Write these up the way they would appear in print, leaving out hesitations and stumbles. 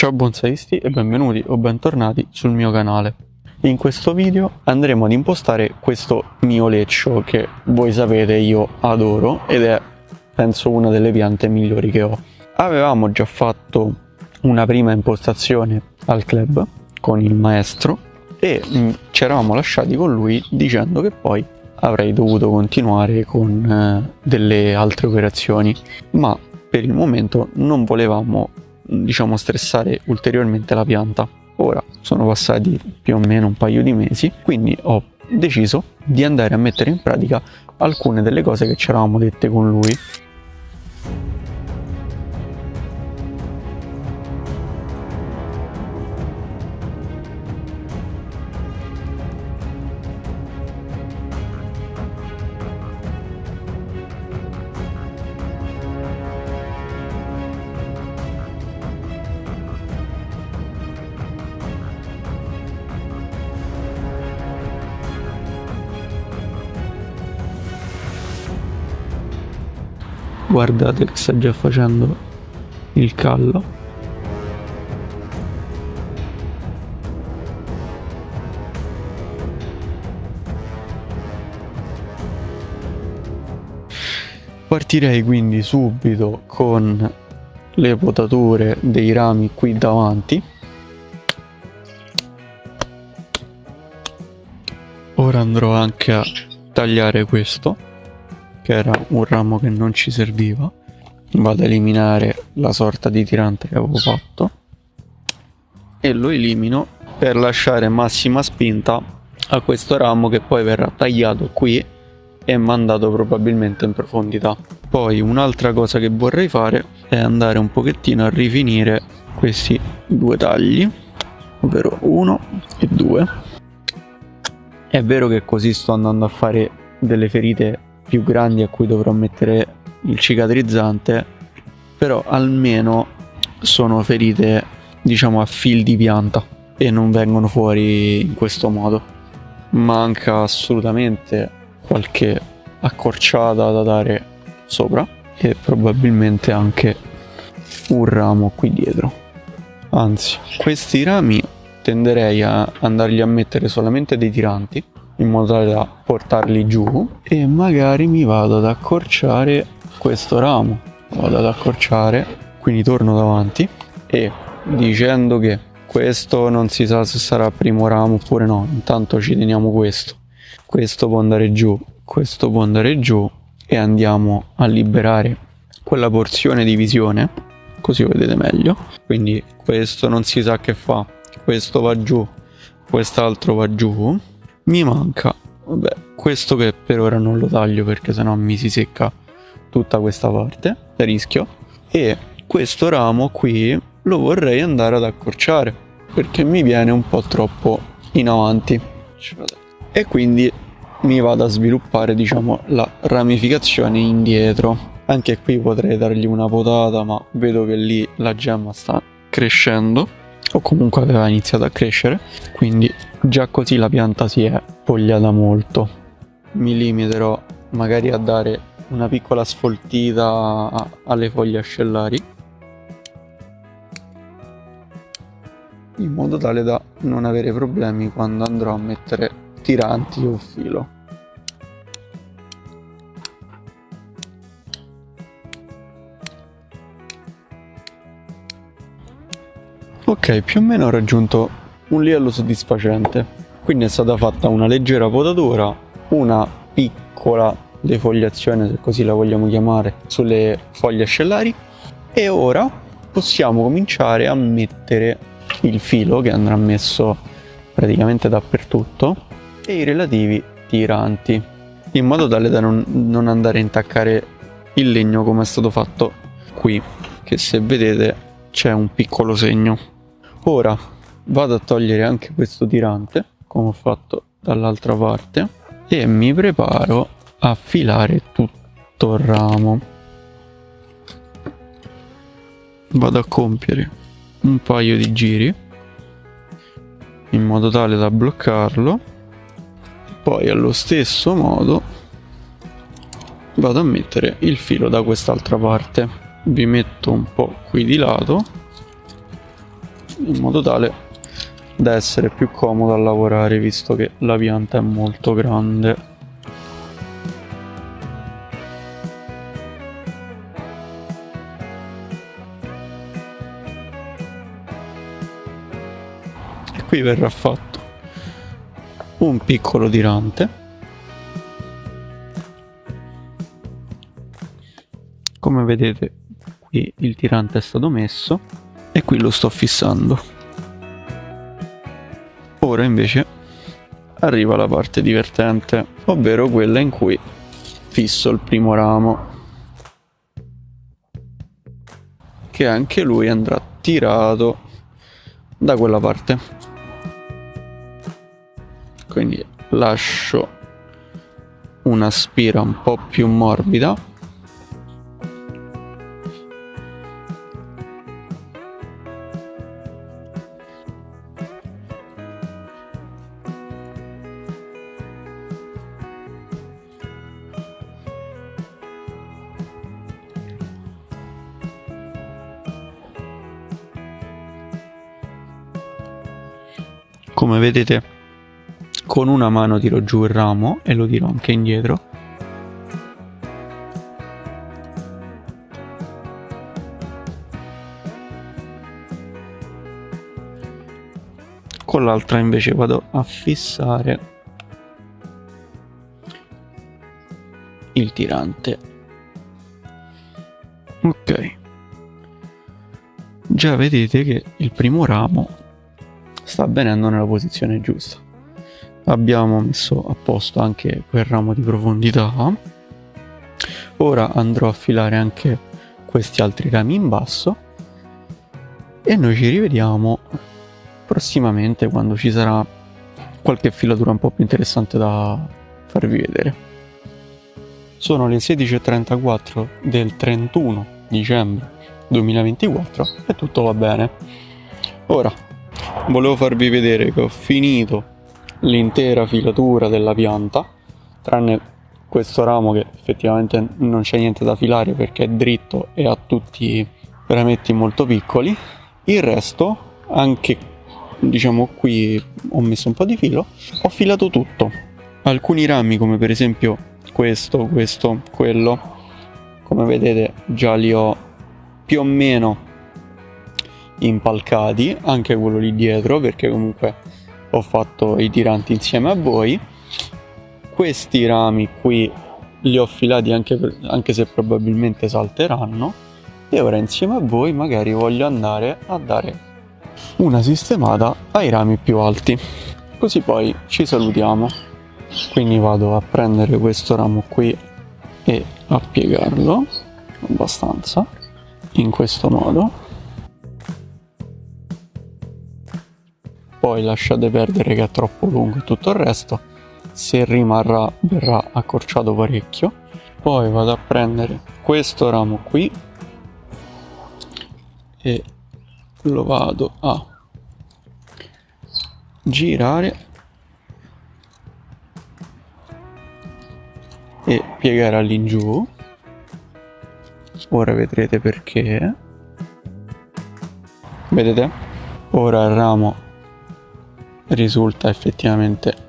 Ciao bonsaisti e benvenuti o bentornati sul mio canale. In questo video andremo ad impostare questo mio leccio che voi sapete io adoro ed è penso una delle piante migliori che ho. Avevamo già fatto una prima impostazione al club con il maestro e ci eravamo lasciati con lui dicendo che poi avrei dovuto continuare con delle altre operazioni, ma per il momento non volevamo stressare ulteriormente la pianta. Ora sono passati più o meno un paio di mesi, quindi ho deciso di andare a mettere in pratica alcune delle cose che ci eravamo dette con lui. Guardate che sta già facendo il callo. Partirei quindi subito con le potature dei rami qui davanti. Ora andrò anche a tagliare questo, che era un ramo che non ci serviva. Vado a eliminare la sorta di tirante che avevo fatto e lo elimino per lasciare massima spinta a questo ramo che poi verrà tagliato qui e mandato probabilmente in profondità. Poi un'altra cosa che vorrei fare è andare un pochettino a rifinire questi due tagli, ovvero 1 e 2. È vero che così sto andando a fare delle ferite più grandi a cui dovrò mettere il cicatrizzante, però almeno sono ferite a fil di pianta e non vengono fuori in questo modo. Manca assolutamente qualche accorciata da dare sopra e probabilmente anche un ramo qui dietro. Anzi, questi rami tenderei a andargli a mettere solamente dei tiranti in modo tale da portarli giù e magari mi vado ad accorciare questo ramo. Vado ad accorciare, quindi torno davanti e dicendo che questo non si sa se sarà primo ramo oppure no, intanto ci teniamo questo. Questo può andare giù, questo può andare giù e andiamo a liberare quella porzione di visione, così lo vedete meglio. Quindi questo non si sa che fa, questo va giù, quest'altro va giù. Mi manca, questo che per ora non lo taglio perché sennò mi si secca tutta questa parte, rischio, e questo ramo qui lo vorrei andare ad accorciare perché mi viene un po' troppo in avanti e quindi mi vado a sviluppare la ramificazione indietro. Anche qui potrei dargli una potata, ma vedo che lì la gemma sta crescendo o comunque aveva iniziato a crescere, quindi già così la pianta si è spogliata molto. Mi limiterò magari a dare una piccola sfoltita alle foglie ascellari in modo tale da non avere problemi quando andrò a mettere tiranti o filo. Ok, più o meno ho raggiunto un livello soddisfacente, quindi è stata fatta una leggera potatura, una piccola defoliazione, se così la vogliamo chiamare, sulle foglie ascellari e ora possiamo cominciare a mettere il filo che andrà messo praticamente dappertutto e i relativi tiranti, in modo tale da non andare a intaccare il legno come è stato fatto qui, che se vedete c'è un piccolo segno. Ora vado a togliere anche questo tirante, come ho fatto dall'altra parte, e mi preparo a filare tutto il ramo. Vado a compiere un paio di giri in modo tale da bloccarlo, poi allo stesso modo vado a mettere il filo da quest'altra parte. Vi metto un po' qui di lato in modo tale da essere più comodo a lavorare, visto che la pianta è molto grande. E qui verrà fatto un piccolo tirante. Come vedete, qui il tirante è stato messo e qui lo sto fissando. Ora invece arriva la parte divertente, ovvero quella in cui fisso il primo ramo, che anche lui andrà tirato da quella parte. Quindi lascio una spira un po' più morbida. Come vedete, con una mano tiro giù il ramo e lo tiro anche indietro. Con l'altra invece vado a fissare il tirante. Ok. Già vedete che il primo ramo sta avvenendo nella posizione giusta. Abbiamo messo a posto anche quel ramo di profondità. Ora andrò a filare anche questi altri rami in basso e noi ci rivediamo prossimamente quando ci sarà qualche filatura un po' più interessante da farvi vedere. Sono le 16:34 del 31 dicembre 2024 e tutto va bene. Ora volevo farvi vedere che ho finito l'intera filatura della pianta, tranne questo ramo che effettivamente non c'è niente da filare perché è dritto e ha tutti rametti molto piccoli. Il resto, anche diciamo qui ho messo un po' di filo, ho filato tutto. Alcuni rami, come per esempio questo, quello, come vedete già li ho più o meno impalcati, anche quello lì dietro, perché comunque ho fatto i tiranti insieme a voi. Questi rami qui li ho filati anche se probabilmente salteranno, e ora insieme a voi magari voglio andare a dare una sistemata ai rami più alti, così poi ci salutiamo. Quindi vado a prendere questo ramo qui e a piegarlo abbastanza in questo modo. Poi lasciate perdere che è troppo lungo e tutto il resto, se rimarrà verrà accorciato parecchio. Poi vado a prendere questo ramo qui e lo vado a girare e piegare all'ingiù. Ora vedrete perché. Vedete? Ora il ramo risulta effettivamente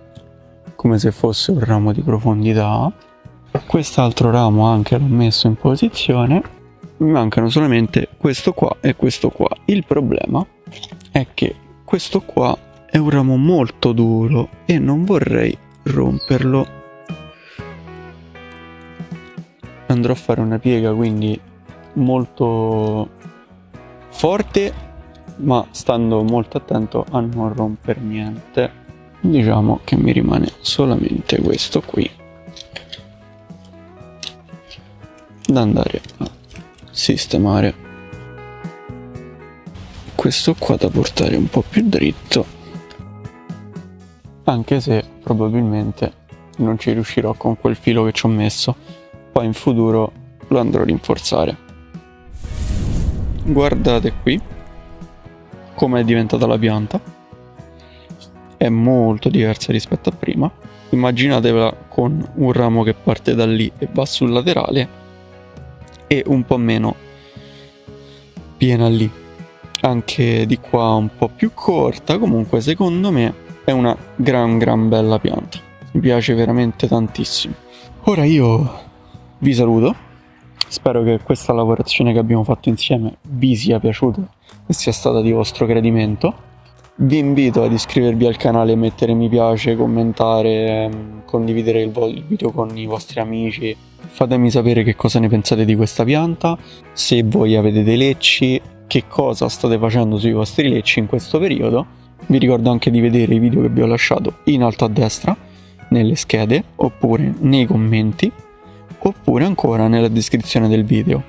come se fosse un ramo di profondità. Quest'altro ramo anche l'ho messo in posizione. Mi mancano solamente questo qua e questo qua. Il problema è che questo qua è un ramo molto duro e non vorrei romperlo. Andrò a fare una piega quindi molto forte, ma stando molto attento a non romper niente. Diciamo che mi rimane solamente questo qui da andare a sistemare. Questo qua da portare un po' più dritto, anche se probabilmente non ci riuscirò con quel filo che ci ho messo. Poi in futuro lo andrò a rinforzare. Guardate qui come è diventata la pianta, è molto diversa rispetto a prima. Immaginatevela con un ramo che parte da lì e va sul laterale e un po' meno piena lì. anche di qua un po' più corta. Comunque secondo me è una gran bella pianta, mi piace veramente tantissimo. Ora io vi saluto, spero che questa lavorazione che abbiamo fatto insieme vi sia piaciuta e sia stata di vostro gradimento. Vi invito ad iscrivervi al canale, mettere mi piace, commentare, condividere il video con i vostri amici. Fatemi sapere che cosa ne pensate di questa pianta, se voi avete dei lecci, che cosa state facendo sui vostri lecci in questo periodo. Vi ricordo anche di vedere i video che vi ho lasciato in alto a destra, nelle schede, oppure nei commenti, oppure ancora nella descrizione del video.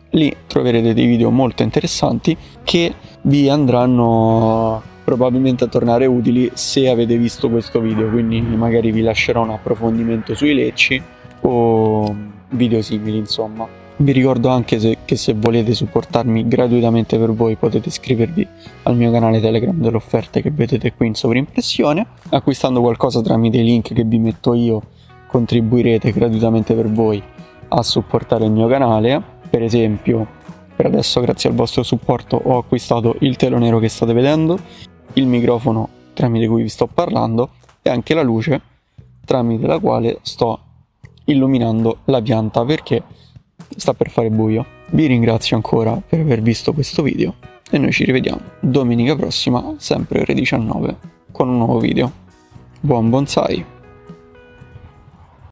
Lì troverete dei video molto interessanti che vi andranno probabilmente a tornare utili se avete visto questo video, quindi magari vi lascerò un approfondimento sui lecci o video simili, insomma. Vi ricordo anche che se volete supportarmi gratuitamente per voi potete iscrivervi al mio canale Telegram delle offerte che vedete qui in sovrimpressione. Acquistando qualcosa tramite i link che vi metto io contribuirete gratuitamente per voi a supportare il mio canale. Per esempio, per adesso grazie al vostro supporto ho acquistato il telo nero che state vedendo, il microfono tramite cui vi sto parlando e anche la luce tramite la quale sto illuminando la pianta perché sta per fare buio. Vi ringrazio ancora per aver visto questo video e noi ci rivediamo domenica prossima, sempre ore 19, con un nuovo video. Buon bonsai!